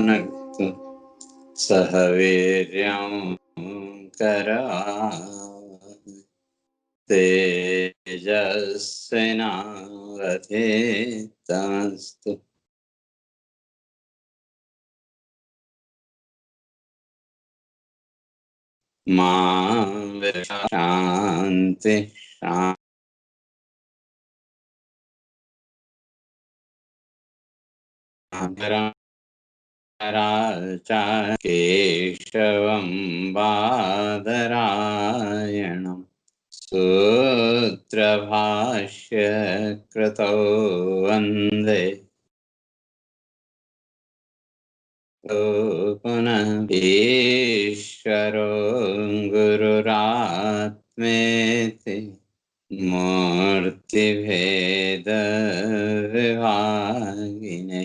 भुनक्तु सह वीर्यं करवावहै तेजस्विनावधीतमस्तु। मा शांति केशवं बादरायणं सूत्रभाष्य कृतौ वन्दे पुनः ईश्वरो गुरुरात्मेति मूर्तिभेदविभागिने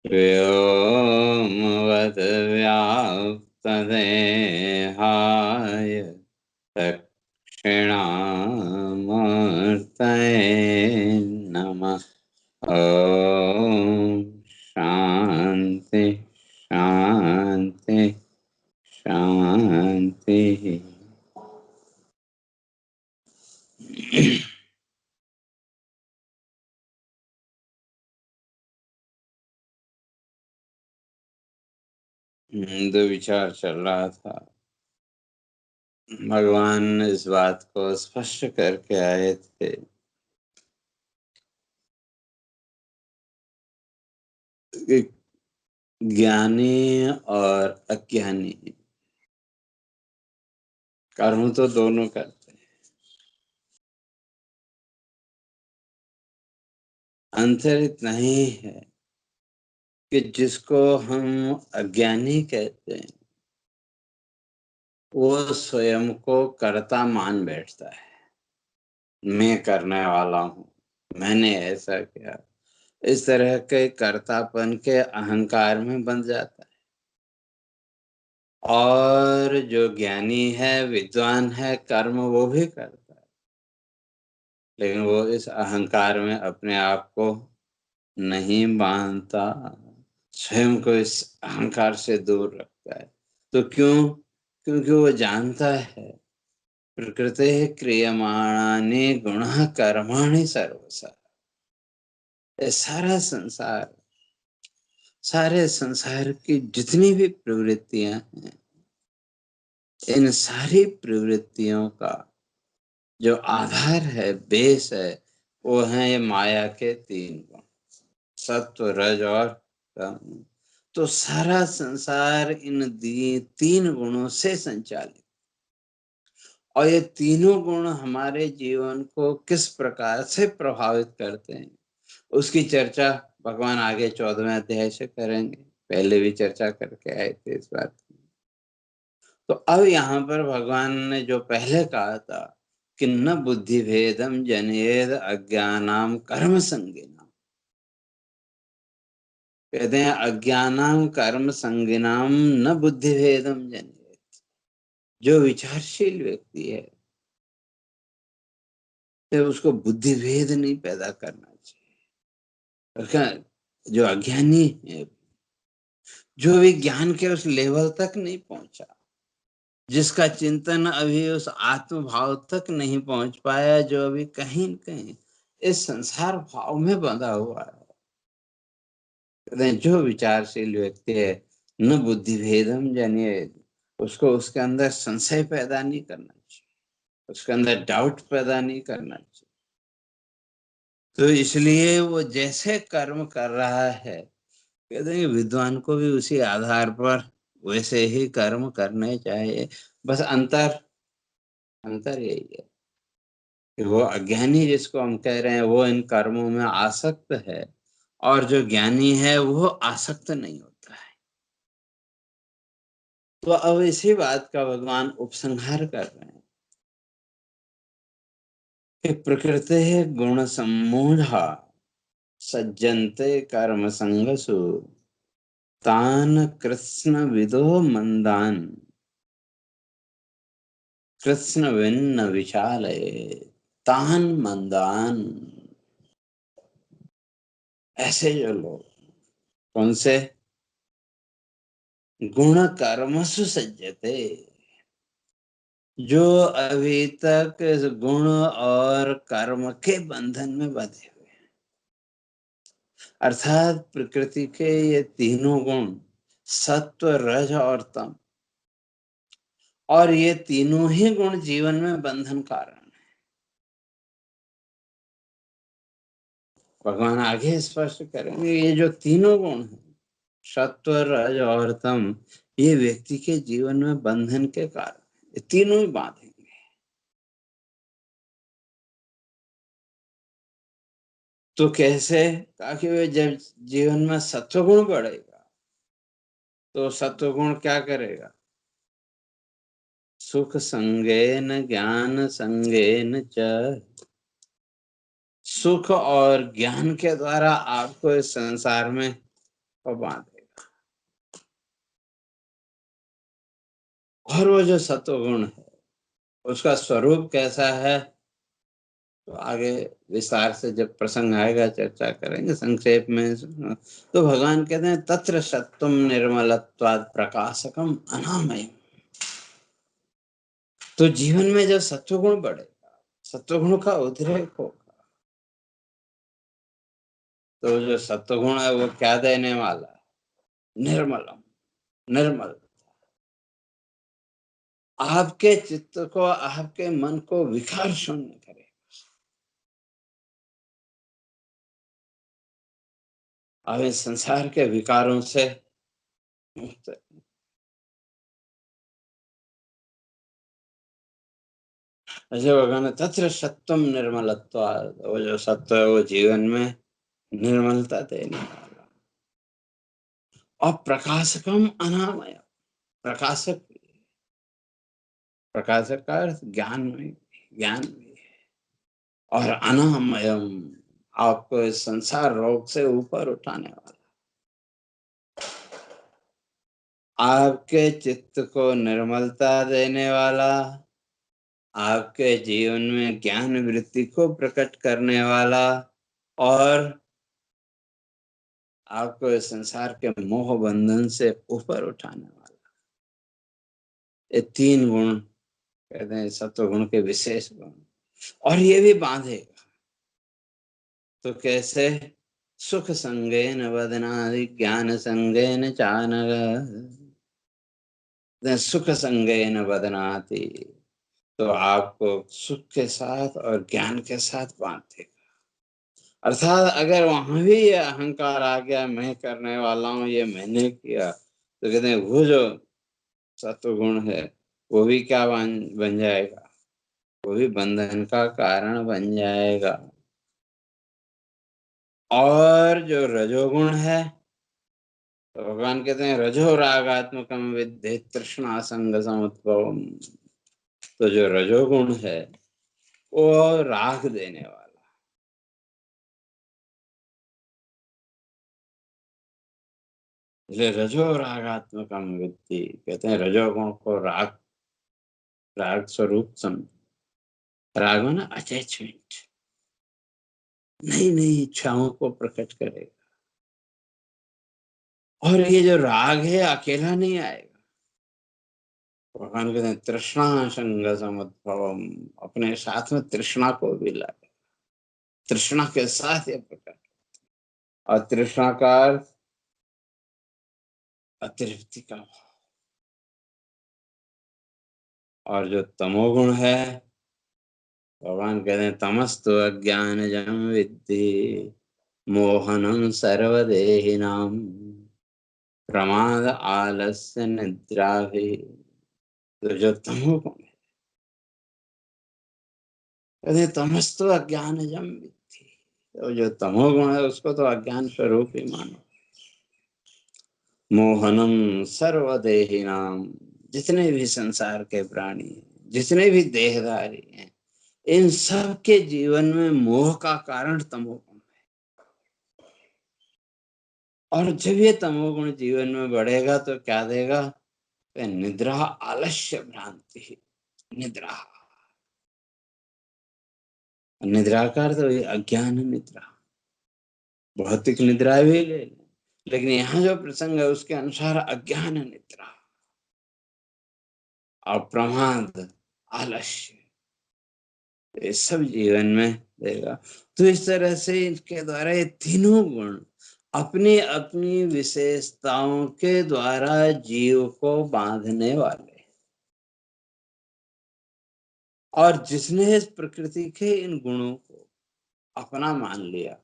व्योमवद्व्याप्तदेहाय दक्षिणामूर्तये नमः। ॐ शान्ति शान्ति शान्ति। दो विचार चल रहा था। भगवान इस बात को स्पष्ट करके आए थे कि ज्ञानी और अज्ञानी कर्म तो दोनों करते हैं। अंतर इतना ही है कि जिसको हम अज्ञानी कहते हैं वो स्वयं को कर्ता मान बैठता है। मैं करने वाला हूँ, मैंने ऐसा किया, इस तरह के कर्तापन के अहंकार में बंध जाता है। और जो ज्ञानी है, विद्वान है, कर्म वो भी करता है, लेकिन वो इस अहंकार में अपने आप को नहीं बांधता, स्वयं को इस अहंकार से दूर रखता है। तो क्यों? क्योंकि वो जानता है प्रकृते क्रियमाणानि गुणः कर्माणि सर्वशः। ये सारे संसार की जितनी भी प्रवृत्तियां हैं, इन सारी प्रवृत्तियों का जो आधार है, बेस है, वो है ये माया के तीन गुण, सत्व रज और तम। तो सारा संसार इन तीन गुणों से संचालित। और ये तीनों गुण हमारे जीवन को किस प्रकार से प्रभावित करते हैं, उसकी चर्चा भगवान आगे 14वें अध्याय से करेंगे। पहले भी चर्चा करके आए थे इस बात की। तो अब यहाँ पर भगवान ने जो पहले कहा था कि न बुद्धि भेदम जनेद अज्ञानाम कर्म संगिनाम, कहते हैं अज्ञानाम कर्म संगिनाम न बुद्धि भेदम जनेद। जो विचारशील व्यक्ति है तो उसको बुद्धि भेद नहीं पैदा करना चाहिए। जो अज्ञानी है, जो भी ज्ञान के उस लेवल तक नहीं पहुंचा, जिसका चिंतन अभी उस आत्म भाव तक नहीं पहुंच पाया, जो अभी कहीं न कहीं इस संसार भाव में बंधा हुआ है, कहते हैं जो विचारशील व्यक्ति है न बुद्धि भेदम जनिए, उसको उसके अंदर संशय पैदा नहीं करना चाहिए, उसके अंदर डाउट पैदा नहीं करना चाहिए। तो इसलिए वो जैसे कर्म कर रहा है, कहते हैं विद्वान को भी उसी आधार पर वैसे ही कर्म करने चाहिए। बस अंतर यही है कि वो अज्ञानी जिसको हम कह रहे हैं वो इन कर्मों में आसक्त है, और जो ज्ञानी है वो आसक्त नहीं होता है। तो अब इसी बात का भगवान उपसंहार कर रहे हैं कि प्रकृति गुण सम्मूढ़ा सज्जन्ते कर्म संगसु तान कृष्ण विदो मंदान कृष्ण विन्न विचालये तान मंदान। ऐसे जो लोग, कौन से? गुण कर्मसु सज्जते, जो अभी तक इस गुण और कर्म के बंधन में बंधे हुए, अर्थात प्रकृति के ये तीनों गुण सत्व रज और तम, और ये तीनों ही गुण जीवन में बंधन कारण है। भगवान आगे स्पष्ट करेंगे ये जो तीनों गुण हैं सत्व रज और तम, ये व्यक्ति के जीवन में बंधन के कारण, ये तीनों ही बांधेंगे। तो कैसे? ताकि वे जब जीवन में सत्वगुण बढ़ेगा तो सत्वगुण क्या करेगा? सुख संगेन ज्ञान संगेन च, सुख और ज्ञान के द्वारा आपको इस संसार में बांधेगा। और वो जो सत्वगुण है उसका स्वरूप कैसा है, तो आगे विस्तार से जब प्रसंग आएगा चर्चा करेंगे। संक्षेप में तो भगवान कहते हैं तत्र सत्वम निर्मलत्वात् प्रकाशकम अनामयम्। तो जीवन में जब सत्वगुण बढ़ेगा, सत्वगुण का उद्रेक होगा, तो जो सत्वगुण है वो क्या देने वाला है? निर्मलम, निर्मल। आपके चित्त को, आपके मन को विकार शून्य करे। अब इस संसार के विकारों से मुक्त। ऐसे भगवान तत्र सत्वम निर्मलत्वात्, वो जो सत्व है वो जीवन में निर्मलता देने वाला, और प्रकाशकम अनामय, प्रकाशक, प्रकाशक का अर्थ ज्ञान में, ज्ञान में, और अनामयम, आपको इस संसार रोग से ऊपर उठाने वाला, आपके चित्त को निर्मलता देने वाला, आपके जीवन में ज्ञान वृत्ति को प्रकट करने वाला, और आपको इस संसार के मोह बंधन से ऊपर उठाने वाला। ये तीन गुण कहते हैं सत्व गुण के विशेष गुण। और ये भी बांधेगा तो कैसे? सुख संगेन वदनादि ज्ञान संगेन चानग, सुख संगेन वदनाति, तो आपको सुख के साथ और ज्ञान के साथ बांधेगा। अर्थात अगर वहां भी ये अहंकार आ गया, मैं करने वाला हूं, ये मैंने किया, तो कहते हैं वो जो सत्वगुण है वो भी क्या बन जाएगा? वो भी बंधन का कारण बन जाएगा। और जो रजोगुण है, तो भगवान कहते हैं रजो रागात्मकम विद्धि तृष्णा संग समुद्भवम, तो जो रजोगुण है वो राग देने वाला, इसलिए रजो रागात्मकम विद्धि, कहते हैं रजोगुण को राग, राग स्वरूप समझ। राग माना अटैचमेंट, नई नई इच्छाओं को प्रकट करेगा। और ये जो राग है अकेला नहीं आएगा, भगवान कहते हैं तृष्णा संग समुद्भवम, अपने साथ में तृष्णा को भी लाए, तृष्णा के साथ ये प्रकट। और तृष्णा का अर्थ अतृप्ति का भाव। और जो तमोगुण है, भगवान कहते हैं तमस्तु अज्ञानजं विद्धि मोहनं सर्वदेहिनां प्रमाद आलस्य निद्रा भी। तो जो तमोगुण है, कहते हैं तमस्तु अज्ञानजं विद्धि, तो जो तमोगुण है उसको तो अज्ञान स्वरूप ही मानो। मोहनम सर्वदेहिनाम, जितने भी संसार के प्राणी हैं, जितने भी देहधारी हैं, इन सब के जीवन में मोह का कारण तमोगुण है। और जब ये तमोगुण जीवन में बढ़ेगा तो क्या देगा? तो निद्रा आलस्य भ्रांति, निद्रा, निद्रा का अर्थ अज्ञान निद्रा, भौतिक निद्रा भी ले लें, लेकिन यहाँ जो प्रसंग है उसके अनुसार अज्ञान निद्रा और प्रमाद आलस्य ये सब जीवन में देगा। तो इस तरह से इनके द्वारा ये तीनों गुण अपनी अपनी विशेषताओं के द्वारा जीव को बांधने वाले, और जिसने इस प्रकृति के इन गुणों को अपना मान लिया,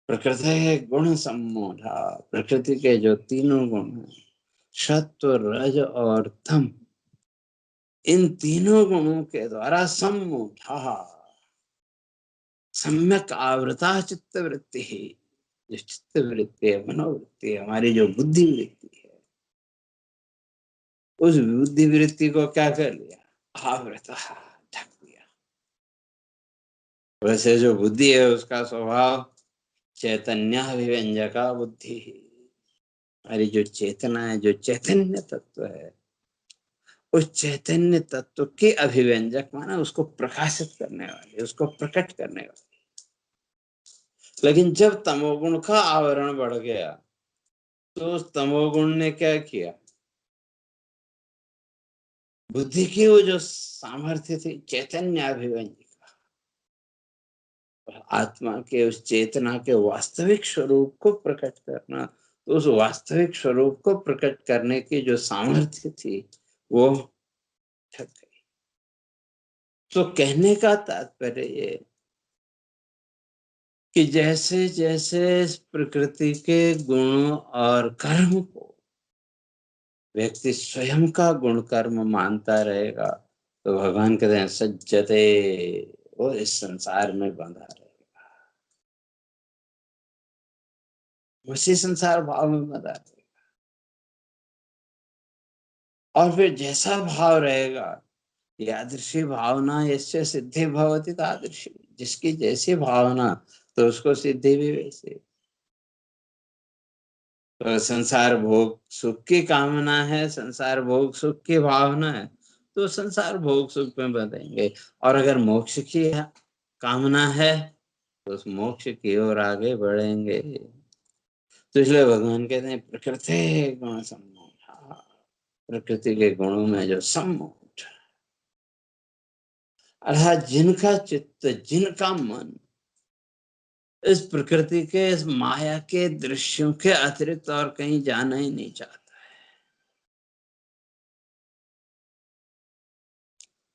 प्रकृति गुण सम्मूढ़ा, प्रकृति के जो तीनों गुण हैं सत्व रज और तम, इन तीनों गुणों के द्वारा सम्मूढ़ा सम्यक आवृता चित्त वृत्ति है। जो चित्त वृत्ति है, मनोवृत्ति है, हमारी जो बुद्धि वृत्ति है, उस बुद्धि वृत्ति को क्या कर लिया? आवृता, ढक दिया। वैसे जो बुद्धि है उसका स्वभाव चैतन्याभिव्यंजका बुद्धि है। हमारी जो चेतना है, जो चैतन्य तत्व है, उस चैतन्य तत्व के अभिव्यंजक माना उसको प्रकाशित करने वाले, उसको प्रकट करने वाले। लेकिन जब तमोगुण का आवरण बढ़ गया तो उस तमोगुण ने क्या किया? बुद्धि की वो जो सामर्थ्य थी चैतन्य अभिव्यंजिका, आत्मा के उस चेतना के वास्तविक स्वरूप को प्रकट करना, तो उस वास्तविक स्वरूप को प्रकट करने की जो सामर्थ्य थी वो थक गई। तो कहने का तात्पर्य ये कि जैसे जैसे इस प्रकृति के गुण और कर्म को व्यक्ति स्वयं का गुण कर्म मानता रहेगा, तो भगवान कहते हैं सज्जते, वो इस संसार में बंधा रहेगा, उसी संसार भाव में बंधा रहेगा। और फिर जैसा भाव रहेगा, यादृशी भावना यस्य सिद्धि भवति तादृशी, जिसकी जैसी भावना तो उसको सिद्धि भी वैसे। तो संसार भोग सुख की कामना है, संसार भोग सुख की भावना है, तो संसार भोग सुख में बंधेंगे। और अगर मोक्ष की कामना है तो उस मोक्ष की ओर आगे बढ़ेंगे। तो इसलिए भगवान कहते हैं प्रकृति गुण सम्मोह, प्रकृति के गुणों में जो सम्मोह, अर्थात जिनका चित्त, जिनका मन इस प्रकृति के, इस माया के दृश्यों के अतिरिक्त और कहीं जाना ही नहीं चाहता।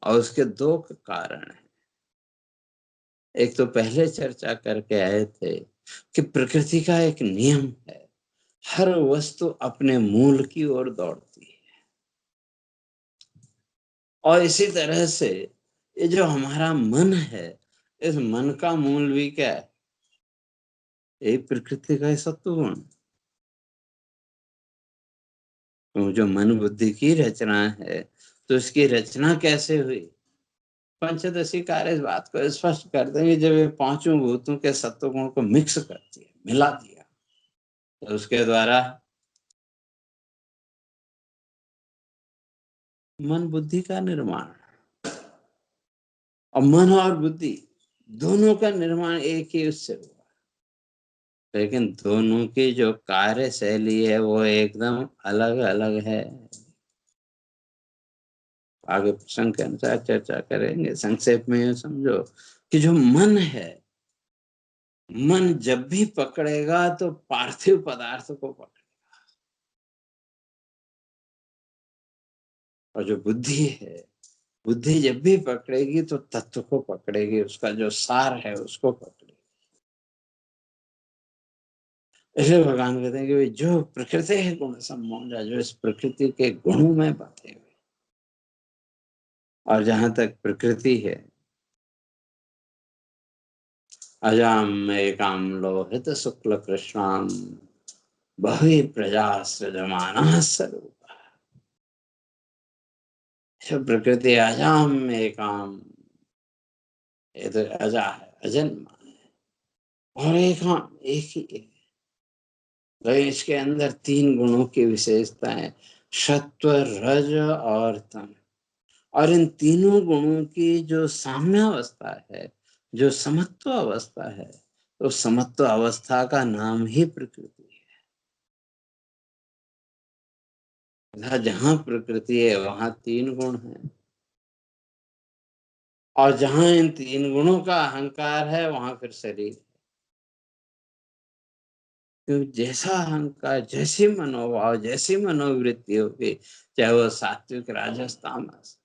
और उसके दो कारण हैं। एक तो पहले चर्चा करके आए थे कि प्रकृति का एक नियम है, हर वस्तु अपने मूल की ओर दौड़ती है। और इसी तरह से ये जो हमारा मन है, इस मन का मूल भी क्या है? यही प्रकृति का सत्व गुण। तो जो मन बुद्धि की रचना है, तो इसकी रचना कैसे हुई? पंचदशी कार्य इस बात को स्पष्ट कर देंगे, जब ये पांचों भूतों के सत्व गुण को मिक्स करती है, मिला दिया, तो उसके द्वारा मन बुद्धि का निर्माण। और मन और बुद्धि दोनों का निर्माण एक ही उससे हुआ, लेकिन दोनों की जो कार्य शैली है वो एकदम अलग अलग है। आगे प्रसंग के अनुसार चर्चा करेंगे। संक्षेप में ये समझो कि जो मन है, मन जब भी पकड़ेगा तो पार्थिव पदार्थ को पकड़ेगा, और जो बुद्धि है, बुद्धि जब भी पकड़ेगी तो तत्व को पकड़ेगी, उसका जो सार है उसको पकड़ेगी। इसलिए भगवान कहते हैं कि जो प्रकृति है गुण सम्मोह, जो इस प्रकृति के गुणों में बंधे हुए, और जहां तक प्रकृति है, अजाम एकाम लोहित शुक्ल कृष्णाम बहु प्रजा सृजमाना स्वरूप। प्रकृति अजाम एकाम, ये तो अजा है, अजन्मा है, और एकाम एक ही है। तो इसके अंदर तीन गुणों की विशेषता है, सत्व रज और तम। और इन तीनों गुणों की जो साम्यावस्था है, जो समत्व अवस्था है, तो समत्व अवस्था का नाम ही प्रकृति है। जहां प्रकृति है वहां तीन गुण हैं, और जहां इन तीन गुणों का अहंकार है वहां फिर शरीर। क्योंकि जैसा अहंकार, जैसी मनोभाव, जैसी मनोवृत्ति होगी, चाहे वो सात्विक राजस तामस,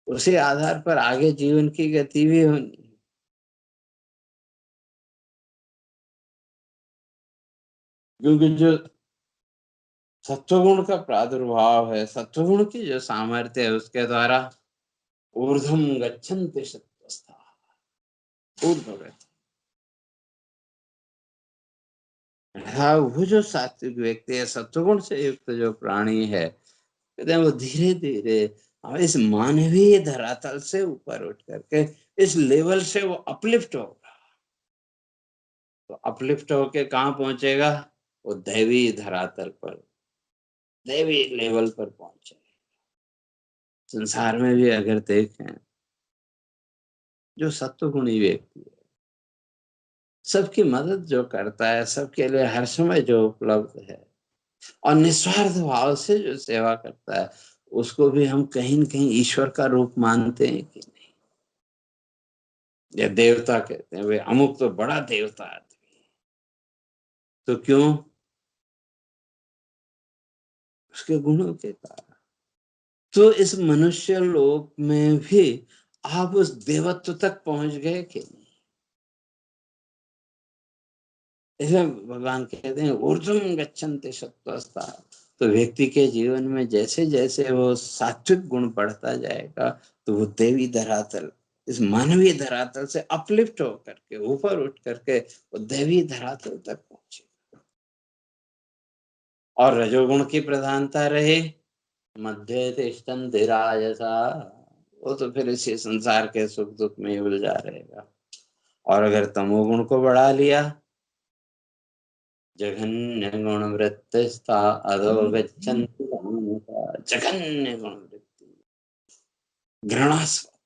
उसी आधार पर आगे जीवन की गति भी होनी। क्योंकि जो सत्वगुण का प्रादुर्भाव है, सत्वगुण की जो सामर्थ्य है, उसके द्वारा ऊर्ध्वम गच्छन्ति सत्त्वस्था, ऊर्ध्व। हाँ, वो जो सात्विक व्यक्ति है, सत्वगुण से युक्त जो प्राणी है, कहते हैं वो धीरे धीरे इस मानवीय धरातल से ऊपर उठ करके इस लेवल से वो अपलिफ्ट होगा। तो अपलिफ्ट होके कहाँ पहुंचेगा? वो दैवी धरातल पर, दैवी लेवल पर पहुंचेगा। संसार में भी अगर देखें, जो सत्वगुणी व्यक्ति है, सबकी मदद जो करता है, सबके लिए हर समय जो उपलब्ध है और निस्वार्थ भाव से जो सेवा करता है, उसको भी हम कहीं न कहीं ईश्वर का रूप मानते हैं कि नहीं? या देवता कहते हैं, वे अमुक तो बड़ा देवता आदमी। तो क्यों? उसके गुणों के कारण। तो इस मनुष्य लोक में भी आप उस देवत्व तक पहुंच गए कि नहीं? इसलिए भगवान कहते हैं ऊर्ध्वम गच्छन्ति सत्त्वस्था। तो व्यक्ति के जीवन में जैसे जैसे वो सात्विक गुण बढ़ता जाएगा, तो वो देवी धरातल, इस मानवीय धरातल से अपलिफ्ट होकर के, ऊपर उठ करके वो देवी धरातल तक पहुंचे। और रजोगुण की प्रधानता रहे, मध्य तिष्ठन्ति राजसा, वो तो फिर इसी संसार के सुख दुख में ही उलझा रहेगा। और अगर तमोगुण को बढ़ा लिया, जघन्य गुण वृत्तिस्ता अधो गच्छन्ति तमसा, जघन्य गुण वृत्ति, घृणास्पद,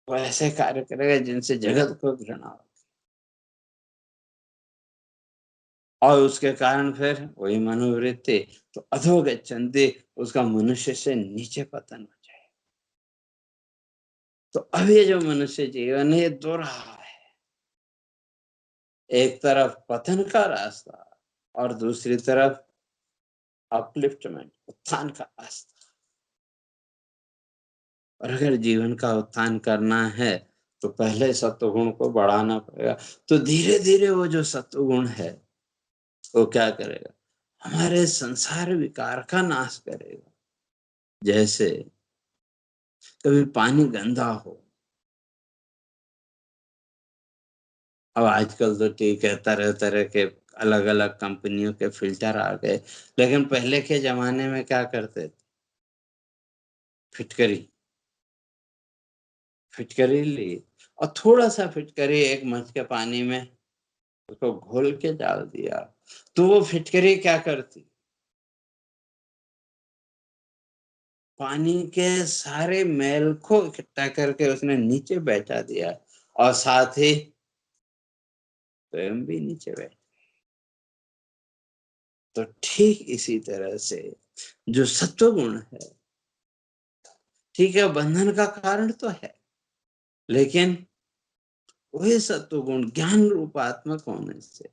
वो ऐसे कार्य करेगा जिनसे जगत को घृणा हो। और उसके कारण फिर वही मनोवृत्ति, तो अधो गच्छन्ति, उसका मनुष्य से नीचे पतन हो जाए। तो अब ये जो मनुष्य जीवन है, ये दो रहा है। एक तरफ पतन का रास्ता और दूसरी तरफ अपलिफ्टमेंट, उत्थान का रास्ता। और अगर जीवन का उत्थान करना है, तो पहले सत्वगुण को बढ़ाना पड़ेगा। तो धीरे धीरे वो जो सत्वगुण है, वो क्या करेगा? हमारे संसार विकार का नाश करेगा। जैसे कभी पानी गंदा हो, अब आजकल तो ठीक है, तरह तरह के अलग अलग कंपनियों के फिल्टर आ गए, लेकिन पहले के जमाने में क्या करते थे? फिटकरी, फिटकरी ली और थोड़ा सा फिटकरी एक मग के पानी में उसको घोल के डाल दिया, तो वो फिटकरी क्या करती? पानी के सारे मैल को इकट्ठा करके उसने नीचे बैठा दिया, और साथ ही स्वयं भी नीचे बैठ। तो ठीक इसी तरह से जो सत्वगुण है, ठीक है, बंधन का कारण तो है, लेकिन वही सत्वगुण ज्ञान रूपात्मक होने से,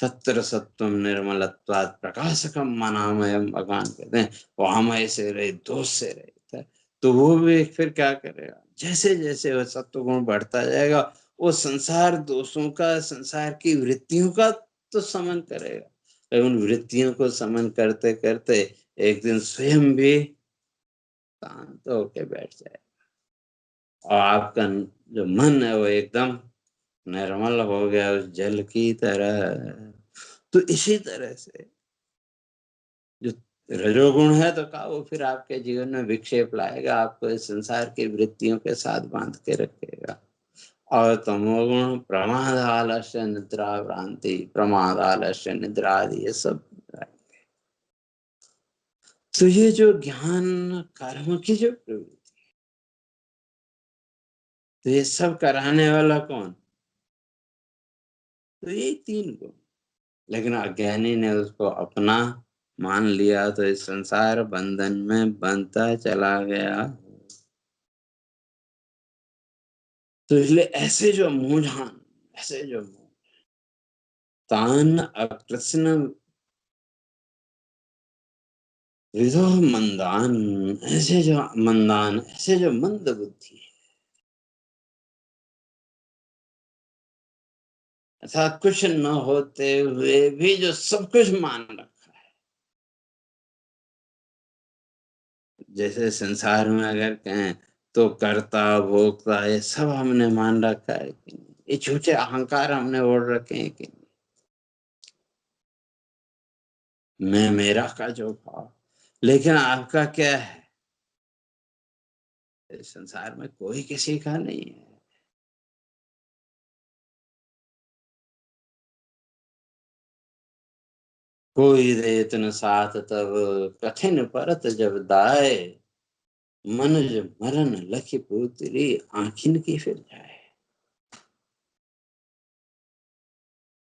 तत्र सत्वम निर्मलत्वात् प्रकाशकम मनामयम, भगवान कहते हैं वामय से रहित, दोष से रहित है। तो वो भी फिर क्या करेगा? जैसे जैसे वह सत्वगुण बढ़ता जाएगा, वो संसार दोषों का, संसार की वृत्तियों का तो समन करेगा, लेकिन उन वृत्तियों को समन करते करते एक दिन स्वयं भी शांत होके बैठ जाए, और आपका जो मन है वो एकदम निर्मल हो गया उस जल की तरह। तो इसी तरह से जो रजोगुण है, तो का वो फिर आपके जीवन में विक्षेप लाएगा, आपको इस संसार की वृत्तियों के साथ बांध के रखेगा। और तमोगुण प्रमाद आलस्य निद्रा भ्रांति, प्रमाद आलस्य निद्रा आदि ये सब। तो ये जो ज्ञान कर्म की जो प्रवृत्ति, तो ये सब कराने वाला कौन? तो यही तीन को। लेकिन अज्ञानी ने उसको अपना मान लिया, तो इस संसार बंधन में बंधता चला गया। तो इसलिए ऐसे जो मूढ़ान, ऐसे जो तान अकृष्ण विदो मंदान, ऐसे जो मंदान, ऐसे जो मंद बुद्धि है, ऐसा कुछ न होते हुए भी जो सब कुछ मान रखा है। जैसे संसार में अगर कहें तो कर्ता भोक्ता ये सब हमने मान रखा है कि नहीं? ये झूठे अहंकार हमने ओढ़ रखे हैं कि नहीं? मैं मेरा का जो भाव। लेकिन आपका क्या है? इस संसार में कोई किसी का नहीं है। कोई रेत न साथ तब कठिन परत जब दाए, मनुज मरण लखी पुतरी आँखिन की फिर जाए।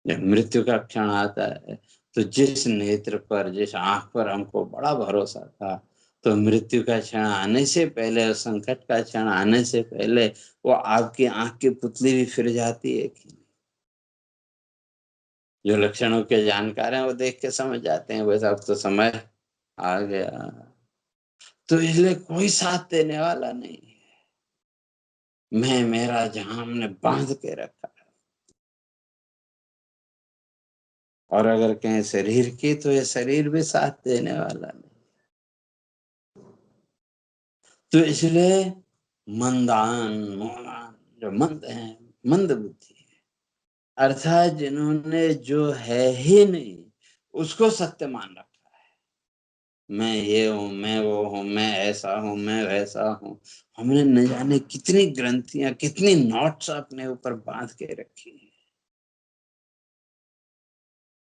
जब मृत्यु का क्षण आता है, तो जिस नेत्र पर, जिस आंख पर हमको बड़ा भरोसा था, तो मृत्यु का क्षण आने से पहले और संकट का क्षण आने से पहले वो आपकी आंख की पुतली भी फिर जाती है कि नहीं? जो लक्षणों के जानकार हैं वो देख के समझ जाते हैं, बस अब तो समय आ गया। तो इसलिए कोई साथ देने वाला नहीं है। मैं मेरा जहां हमने बांध के रखा है। और अगर कहें शरीर की, तो ये शरीर भी साथ देने वाला नहीं। तो इसलिए मंदान मोहन जो मंद है, मंद बुद्धि है, अर्थात जिन्होंने जो है ही नहीं उसको सत्य मान रखा है। मैं ये हूँ, मैं वो हूँ, मैं ऐसा हूँ, मैं वैसा हूँ। हमने न जाने कितनी ग्रंथियां, कितनी नॉट्स अपने ऊपर बांध के रखी है।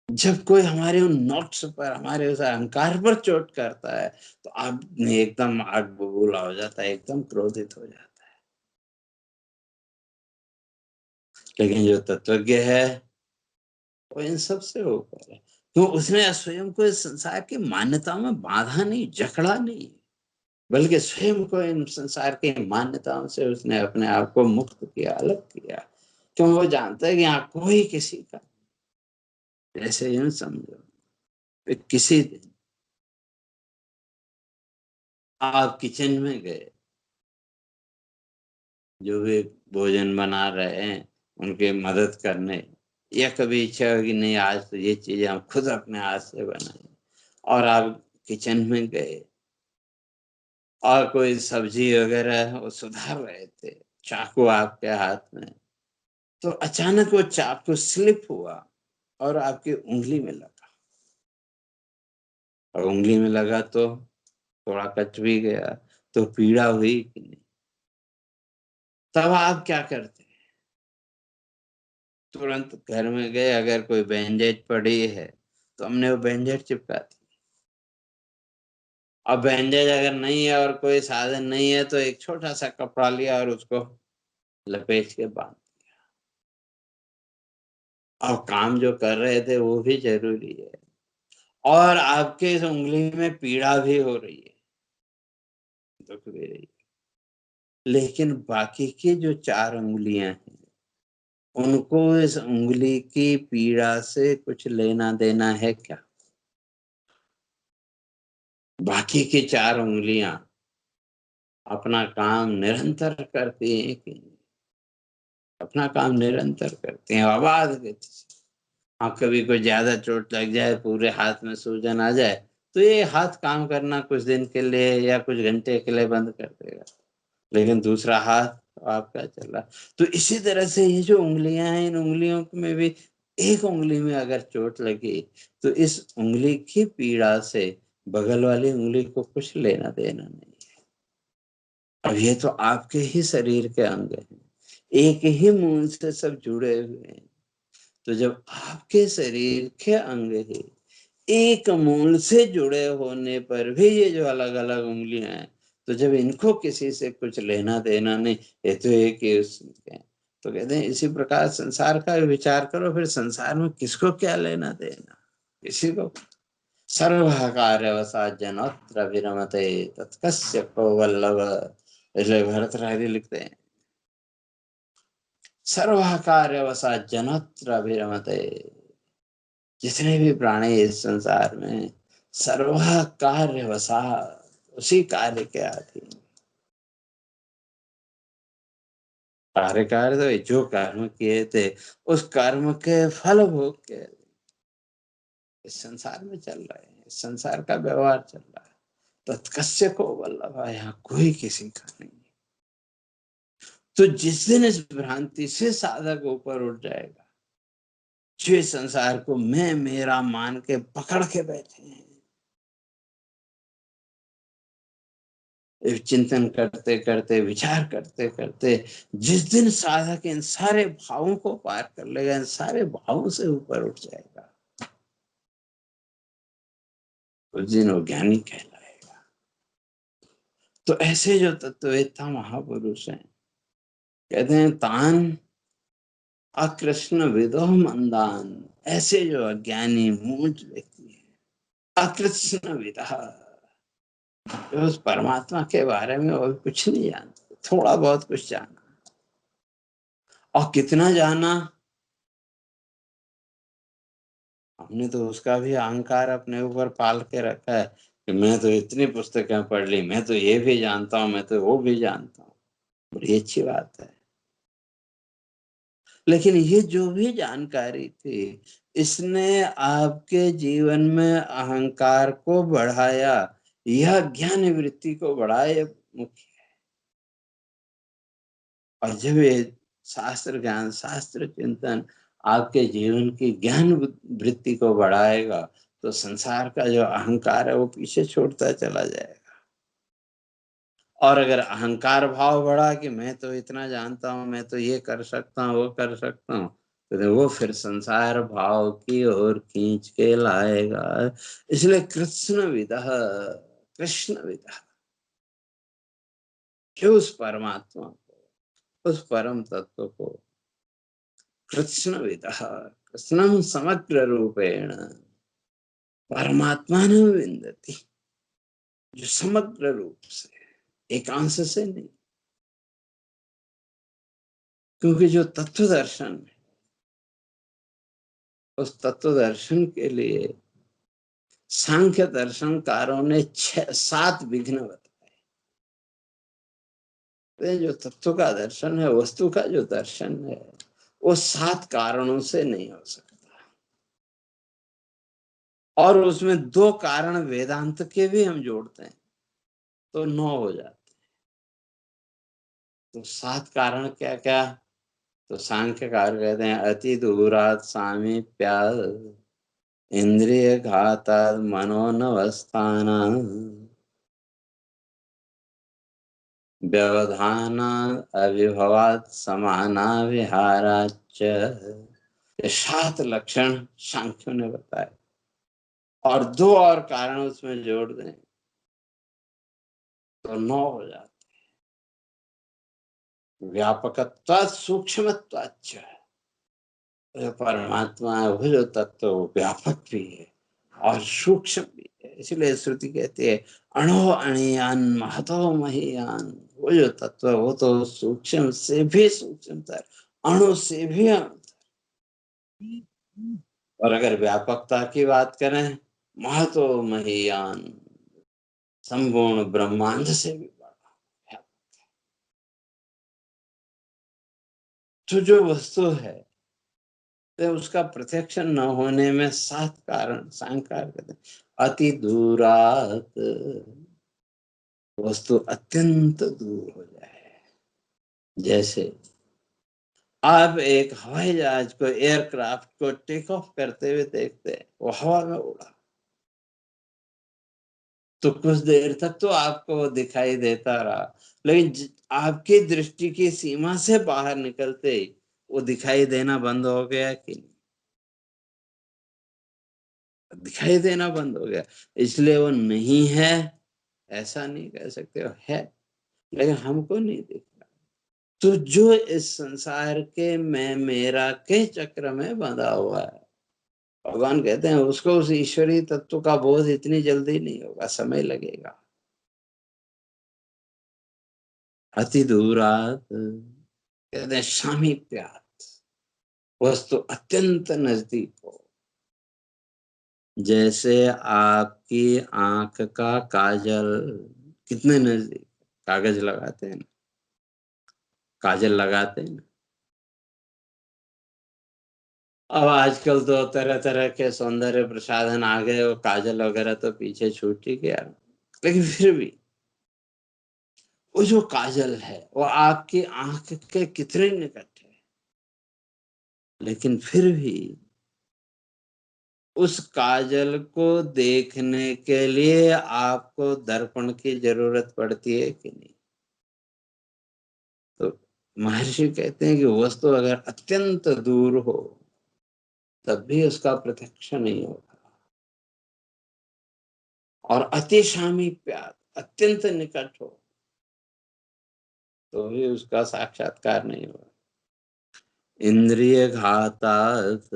जब कोई हमारे उन नोट्स पर, हमारे उस अहंकार पर चोट करता है, तो आदमी एकदम आग बबूला हो जाता है, एकदम क्रोधित हो जाता है। लेकिन जो तत्वज्ञ है वो इन सब से ऊपर है, क्यों? उसने स्वयं को इस संसार की मान्यताओं में बांधा नहीं, जकड़ा नहीं, बल्कि स्वयं को इन संसार की मान्यताओं से उसने अपने आप को मुक्त किया, अलग किया। क्यों? वो जानता है कि यहाँ कोई किसी का, जैसे यूं समझो कि किसी दिन आप किचन में गए, जो भी भोजन बना रहे हैं उनके मदद करने, या कभी इच्छा होगी नहीं आज तो ये चीजें हम खुद अपने हाथ से बनाए, और आप किचन में गए और कोई सब्जी वगैरह वो सुधार रहे थे, चाकू आपके हाथ में, तो अचानक वो चाकू स्लिप हुआ और आपकी उंगली में लगा, और उंगली में लगा तो थोड़ा कट भी गया, तो पीड़ा हुई कि नहीं? तब आप क्या करते? तुरंत घर में गए, अगर कोई बैंडेज पड़ी है तो हमने वो बैंडेज चिपका दी। अब बैंडेज अगर नहीं है और कोई साधन नहीं है, तो एक छोटा सा कपड़ा लिया और उसको लपेट के बांध। अब काम जो कर रहे थे वो भी जरूरी है, और आपके इस उंगली में पीड़ा भी हो रही है, दुख भी रही है, लेकिन बाकी की जो चार उंगलियां हैं उनको इस उंगली की पीड़ा से कुछ लेना देना है क्या? बाकी की चार उंगलियां अपना काम निरंतर करती हैं कि नहीं? अपना काम निरंतर करते हैं आवाज गति से। हाँ, कभी कोई ज्यादा चोट लग जाए, पूरे हाथ में सूजन आ जाए, तो ये हाथ काम करना कुछ दिन के लिए या कुछ घंटे के लिए बंद कर देगा, लेकिन दूसरा हाथ तो आपका चल रहा। तो इसी तरह से ये जो उंगलियां हैं, इन उंगलियों में भी एक उंगली में अगर चोट लगी, तो इस उंगली की पीड़ा से बगल वाली उंगली को कुछ लेना देना नहीं। अब ये तो आपके ही शरीर के अंग हैं, एक ही मूल से सब जुड़े हुए हैं। तो जब आपके शरीर के अंग ही एक मूल से जुड़े होने पर भी ये जो अलग अलग उंगलियां हैं, तो जब इनको किसी से कुछ लेना देना नहीं, ये तो एक ही उसके हैं। तो कहते हैं इसी प्रकार संसार का विचार करो, फिर संसार में किसको क्या लेना देना, किसी को। सर्वकार्यवशा जनत्र विरमते तत्कस्य को वल्लभ, इसलिए भरतहरि लिखते हैं सर्वकार्यवशा जनत्र विरमते, जितने भी प्राणी इस संसार में सर्व कार्यवशा, उसी कार्य के अधीन। कार्य तो जो कर्म किए थे उस कर्म के फल भोग के इस संसार में चल रहे हैं, इस संसार का व्यवहार चल रहा है। तत्कस्य को वल्लभ, यहाँ कोई किसी का नहीं। तो जिस दिन इस भ्रांति से साधक ऊपर उठ जाएगा, जो इस संसार को मैं मेरा मान के पकड़ के बैठे हैं, चिंतन करते करते विचार करते करते जिस दिन साधक इन सारे भावों को पार कर लेगा, इन सारे भावों से ऊपर उठ जाएगा, उस दिन वो ज्ञानी कहलाएगा। तो ऐसे जो तत्ववेत्ता महापुरुष हैं, कहते हैं तान अकृष्ण विदो मंदान, ऐसे जो अज्ञानी मूढ़ व्यक्ति है, अकृष्ण विदा, जो उस परमात्मा के बारे में और कुछ नहीं जानते, थोड़ा बहुत कुछ जाना, और कितना जाना, हमने तो उसका भी अहंकार अपने ऊपर पाल के रखा है कि मैं तो इतनी पुस्तकें पढ़ ली, मैं तो ये भी जानता हूँ, मैं तो वो भी जानता हूँ। बड़ी अच्छी बात है, लेकिन ये जो भी जानकारी थी, इसने आपके जीवन में अहंकार को बढ़ाया या ज्ञान वृत्ति को बढ़ाया, मुख्य। और जब ये शास्त्र ज्ञान, शास्त्र चिंतन आपके जीवन की ज्ञान वृत्ति को बढ़ाएगा, तो संसार का जो अहंकार है वो पीछे छोड़ता चला जाएगा। और अगर अहंकार भाव बढ़ा कि मैं तो इतना जानता हूँ, मैं तो ये कर सकता हूँ, वो कर सकता हूँ, तो वो फिर संसार भाव की ओर खींच के लाएगा। इसलिए कृष्ण विदः, कृष्ण विदः, जो उस परमात्मा को, उस परम तत्व को, कृष्ण विदः, कृष्णम समग्र रूपेण परमात्मा न विंदति, जो समग्र रूप से, एकांश से नहीं। क्योंकि जो तत्व दर्शन है, उस तत्व दर्शन के लिए सांख्य दर्शनकारों ने 7 विघ्न बताए। जो तत्व का दर्शन है, वस्तु का जो दर्शन है, वो 7 कारणों से नहीं हो सकता। और उसमें 2 कारण वेदांत के भी हम जोड़ते हैं तो 9 हो जाते। तो 7 कारण क्या क्या? तो सांख्यकार कहते हैं अति दूरात सामीप्यात्, इंद्रिय घातात् मनोनवस्थानात्, व्यवधानात् अविभवात् समानाविहाराच्च। ये 7 लक्षण सांख्यों ने बताए, और 2 और कारण उसमें जोड़ दें तो 9 हो जाते। व्यापकत्वात् सूक्ष्मत्वाच्च, परमात्मा है वो जो तत्व वो व्यापक भी है और सूक्ष्म भी है। इसलिए श्रुति कहती है अणो अणियान महतो महीयान, वो जो तत्व है वो तो सूक्ष्म से भी सूक्ष्मतर, अणु से भी अणुतर। और अगर व्यापकता की बात करें, महतो महीयान, संपूर्ण ब्रह्मांड से भी बड़ा। तो जो वस्तु है, तो उसका प्रत्यक्ष न होने में 7 कारण सांख्यकार कहते हैं। अति दूरात, वस्तु अत्यंत दूर हो जाए। जैसे आप एक हवाई जहाज को, एयरक्राफ्ट को टेक ऑफ करते हुए देखते हैं, वो हवा में उड़ा, तो कुछ देर तक तो आपको वो दिखाई देता रहा, लेकिन आपकी दृष्टि की सीमा से बाहर निकलते ही वो दिखाई देना बंद हो गया कि नहीं? दिखाई देना बंद हो गया। इसलिए वो नहीं है ऐसा नहीं कह सकते, है, लेकिन हमको नहीं दिख रहा। तो जो इस संसार के मैं मेरा के चक्र में बंधा हुआ है, भगवान कहते हैं उसको उस ईश्वरीय तत्व का बोध इतनी जल्दी नहीं होगा, समय लगेगा। अति दूरात, कहते हैं सामीप्यात, वस्तु अत्यंत नजदीक हो। जैसे आपकी आंख का काजल कितने नजदीक, कागज लगाते हैं ना, काजल लगाते हैं ना। अब आजकल तो तरह तरह के सौंदर्य प्रसाधन आ गए, वो काजल वगैरह तो पीछे छूट ही गया, लेकिन फिर भी वो जो काजल है वो आपकी आंख के कितने निकट है, लेकिन फिर भी उस काजल को देखने के लिए आपको दर्पण की जरूरत पड़ती है कि नहीं? तो महर्षि कहते हैं कि वस्तु अगर अत्यंत दूर हो तब भी उसका प्रत्यक्ष नहीं होगा, और अति सामीप्यात, अत्यंत निकट हो तो भी उसका साक्षात्कार नहीं होगा। इंद्रिय घातात,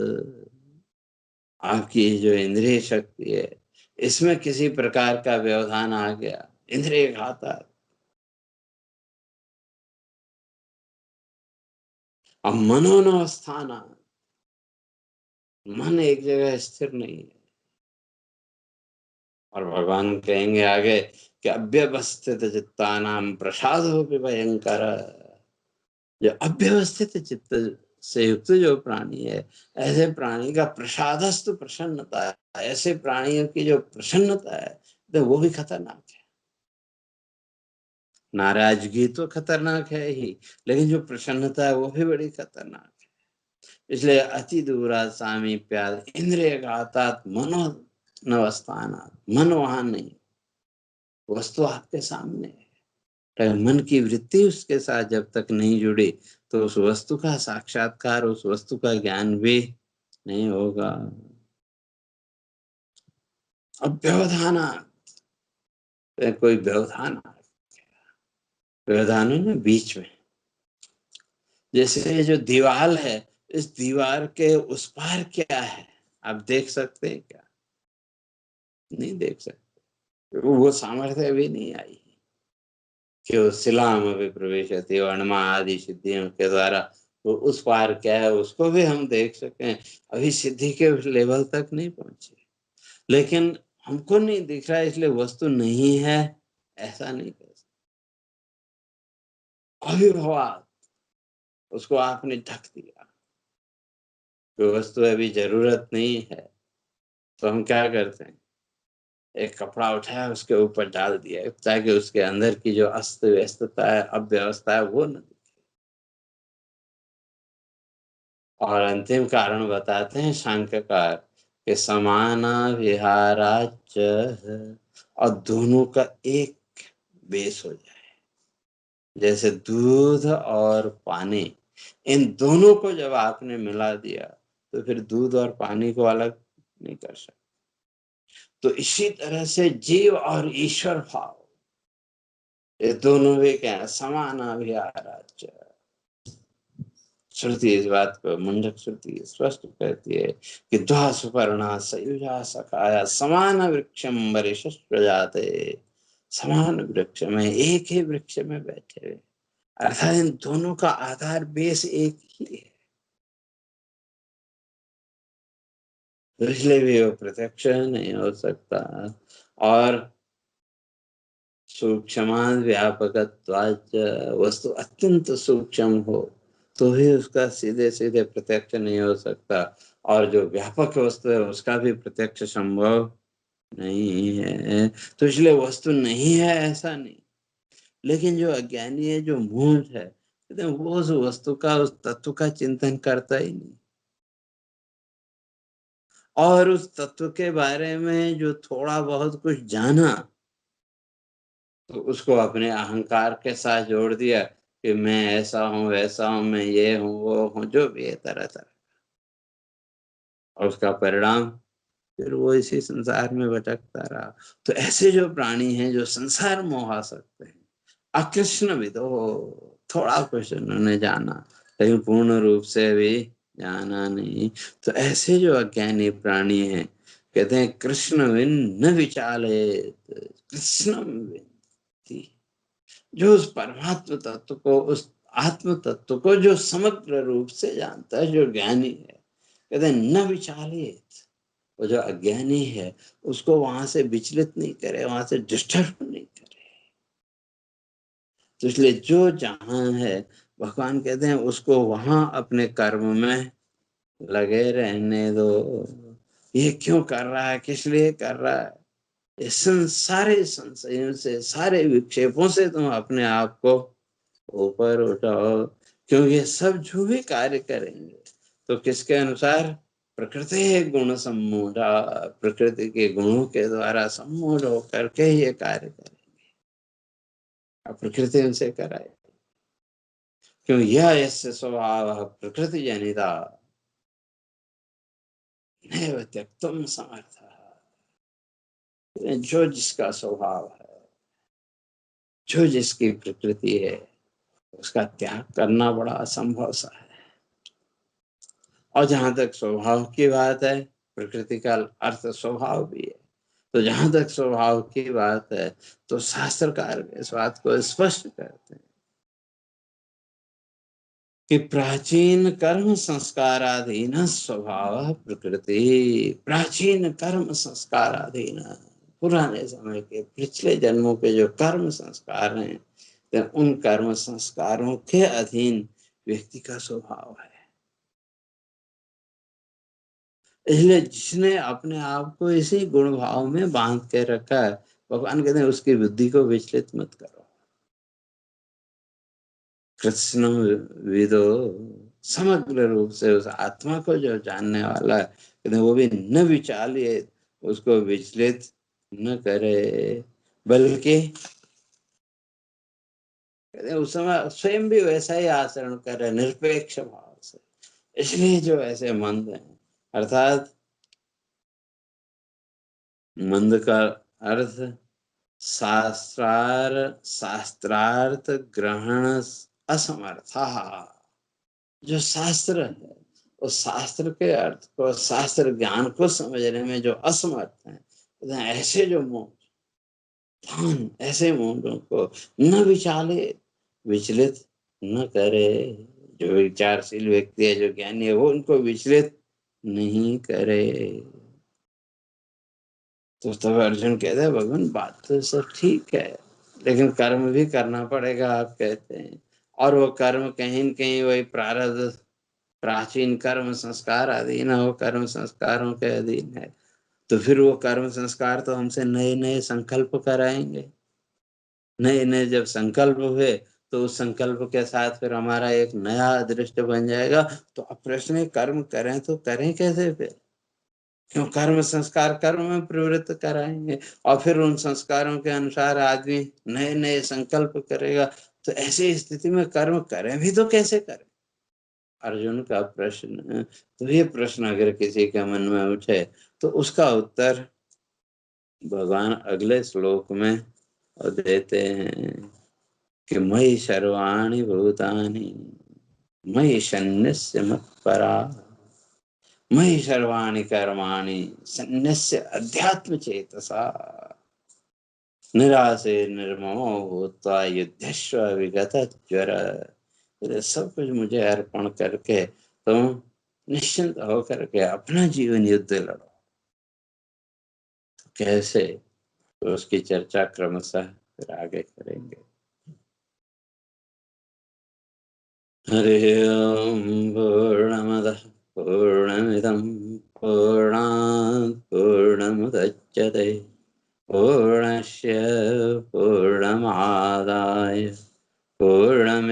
आपकी जो इंद्रिय शक्ति है इसमें किसी प्रकार का व्यवधान आ गया, इंद्रिय घातात। अब मनोनवस्थान, मन एक जगह स्थिर नहीं है। और भगवान कहेंगे आगे कि अव्यवस्थित चित्तानाम प्रसादो भी भयंकर। जो अव्यवस्थित चित्त से युक्त जो प्राणी है, ऐसे प्राणी का प्रसादस्तु प्रसन्नता है, ऐसे प्राणियों की जो प्रसन्नता है तो वो भी खतरनाक है। नाराजगी तो खतरनाक है ही, लेकिन जो प्रसन्नता है वो भी बड़ी खतरनाक है। इसलिए अति दूरा सामीप्याद इंद्रिय घातात मनो नवस्थानात्, मन वहां नहीं, वस्तु आपके सामने है। तो मन की वृत्ति उसके साथ जब तक नहीं जुड़ी तो उस वस्तु का साक्षात्कार, उस वस्तु का ज्ञान भी नहीं होगा। अब व्यवधान, कोई व्यवधान, व्यवधान है ना बीच में, जैसे ये जो दीवार है, इस दीवार के उस पार क्या है आप देख सकते हैं क्या? नहीं देख सकते, वो सामर्थ्य भी नहीं आई कि वो शिलाम अभी प्रवेशति वर्णमा आदि सिद्धियों के द्वारा वो उस पार क्या है उसको भी हम देख सकें। अभी सिद्धि के उस लेवल तक नहीं पहुंचे, लेकिन हमको नहीं दिख रहा है इसलिए वस्तु नहीं है ऐसा नहीं कर सकते। अभिभवात, उसको आपने ढक दिया, कोई वस्तु अभी जरूरत नहीं है तो हम क्या करते हैं, एक कपड़ा उठाया उसके ऊपर डाल दिया ताकि उसके अंदर की जो अस्त व्यस्तता है, अव्यवस्था है, वो न दिखे। और अंतिम कारण बताते हैं सांख्यकार कि समाना विहाराच, और दोनों का एक बेस हो जाए। जैसे दूध और पानी, इन दोनों को जब आपने मिला दिया तो फिर दूध और पानी को अलग नहीं कर सकते। तो इसी तरह से जीव और ईश्वर भाव, ये दोनों भी क्या है, समाना विहाराच। श्रुति इस बात को, मुंडक श्रुति स्पष्ट कहती है कि द्वा सुपर्णा सयुजा सखाया समान वृक्षम वरिष्ठ प्रजाते। समान वृक्ष में, एक ही वृक्ष में बैठे हुए, अर्थात इन दोनों का आधार बेस एक ही है, तो इसलिए भी वो प्रत्यक्ष नहीं हो सकता। और सूक्ष्मान व्यापकत्वाच, वस्तु अत्यंत सूक्ष्म हो तो ही उसका सीधे सीधे प्रत्यक्ष नहीं हो सकता, और जो व्यापक वस्तु है उसका भी प्रत्यक्ष संभव नहीं है। तो इसलिए वस्तु नहीं है ऐसा नहीं, लेकिन जो अज्ञानी है, जो मूढ़ है, कहते हैं वो उस वस्तु का, उस तत्व का चिंतन करता ही नहीं, और उस तत्व के बारे में जो थोड़ा बहुत कुछ जाना तो उसको अपने अहंकार के साथ जोड़ दिया कि मैं ऐसा हूँ वैसा हूँ, मैं ये हूँ वो हूँ, जो भी है तरह तरह, और उसका परिणाम फिर वो इसी संसार में भटकता रहा। तो ऐसे जो प्राणी हैं जो संसार मोहा सकते हैं, अकृष्ण भी तो थोड़ा कुछ उन्होंने जाना, लेकिन पूर्ण रूप से भी जाना नहीं। तो ऐसे जो अज्ञानी प्राणी हैं, कहते हैं कृष्ण विन न विचाले, कृष्ण विन, जो उस परमात्म तत्व को, उस आत्म तत्व को जो समग्र रूप से जानता है, जो ज्ञानी है, कहते हैं न विचालित, वो जो अज्ञानी है उसको वहां से विचलित नहीं करे, वहां से डिस्टर्ब नहीं करे। तो इसलिए जो जहां है, भगवान कहते हैं उसको वहां अपने कर्म में लगे रहने दो। ये क्यों कर रहा है, किस लिए कर रहा है, इस सारे संशयों से, सारे विक्षेपों से तुम अपने आप को ऊपर उठाओ। क्योंकि सब जो भी कार्य करेंगे तो किसके अनुसार, प्रकृति गुण सम्मूढ़ा, प्रकृति के गुणों के द्वारा सम्मूढ़ होकर के ये कार्य करेंगे, अब प्रकृति उनसे कराए। क्यों, यह ऐसे स्वभाव प्रकृति जनिता नैव त्यक्तुम समर्थ, जो जिसका स्वभाव है, जो जिसकी प्रकृति है, उसका त्याग करना बड़ा असंभव सा है। और जहां तक स्वभाव की बात है, प्रकृति का अर्थ स्वभाव भी है, तो जहां तक स्वभाव की बात है तो शास्त्रकार इस बात को स्पष्ट करते हैं कि प्राचीन कर्म संस्काराधीन स्वभाव प्रकृति, प्राचीन कर्म संस्काराधीन, पुराने समय के पिछले जन्मों के जो कर्म संस्कार हैं, तो उन कर्म संस्कारों के अधीन व्यक्ति का स्वभाव है। इसलिए जिसने अपने आप को इसी गुण भाव में बांध के रखा है, भगवान कहते हैं उसकी बुद्धि को विचलित मत करो। कृष्ण विदो, समग्र रूप से उस आत्मा को जो जानने वाला है, कहते हैं वो भी न विचालिए, उसको विचलित न करे, बल्कि कहते हैं उस समय स्वयं भी वैसा ही आचरण करे, निरपेक्ष भाव से। इसलिए जो ऐसे मंद हैं, अर्थात मंद का अर्थ शास्त्रार्थ ग्रहण असमर्था, जो शास्त्र है उस शास्त्र के अर्थ को, शास्त्र ज्ञान को समझने में जो असमर्थ है, ऐसे जो मोह, ऐसे मोहों को न विचाले, विचलित न करे। जो विचारशील व्यक्ति है, जो ज्ञानी है, वो उनको विचलित नहीं करे। तो तब अर्जुन कहते हैं भगवान बात तो सब ठीक है, लेकिन कर्म भी करना पड़ेगा, आप कहते हैं। और वो कर्म कहीं न कहीं वही प्रारब्ध, प्राचीन कर्म संस्कार अधीन है, वो कर्म संस्कारों के अधीन है। तो फिर वो कर्म संस्कार तो हमसे नए नए संकल्प कराएंगे। नए नए जब संकल्प हुए तो उस संकल्प के साथ फिर हमारा एक नया दृष्टि बन जाएगा। तो अब प्रश्न है, कर्म करें तो करें कैसे फिर? क्यों, कर्म संस्कार कर्म में प्रवृत्त कराएंगे और फिर उन संस्कारों के अनुसार आदमी नए नए संकल्प करेगा। तो ऐसी स्थिति में कर्म करें भी तो कैसे करें? अर्जुन का प्रश्न। तो ये प्रश्न अगर किसी के मन में उठे तो उसका उत्तर भगवान अगले श्लोक में देते हैं कि मयि सर्वाणि भूतानि मयि सन्न्यस्य मत्परा, मयि सर्वाणि कर्माणि सन्न्यस्य अध्यात्म चेतसा, निराशे निर्ममो भूत्वा युध्यस्व विगत ज्वर। ये सब कुछ मुझे अर्पण करके तुम निश्चिंत होकर के अपना जीवन युद्ध लड़ो। तो कैसे, तो उसकी चर्चा क्रमशः फिर आगे करेंगे। हरि ओम पूर्णमदः पूर्णमिदं पूर्णात् पूर्णमुदच्यते पूर्णस्य पूर्णमादाय पूर्णमेवावशिष्यते।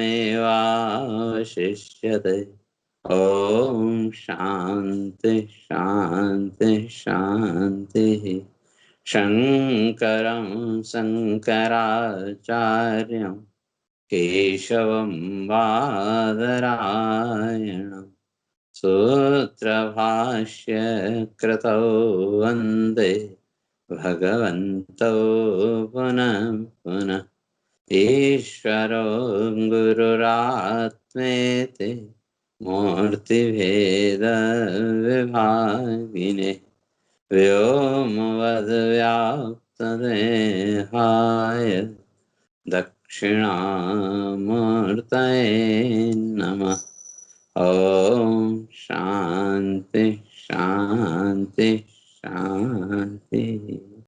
ओम शांति शांति शांति। शंकरं शंकराचार्यं केशवं बादरायणं सूत्रभाष्य कृतौ वन्दे भगवन्तौ पुनः पुनः। ईश्वरो गुरुरात्मेति मूर्तिभेदविभागिने व्योमवद्व्याप्तदेहाय दक्षिणामूर्तये नमः। ॐ शान्ति शान्ति शान्ति।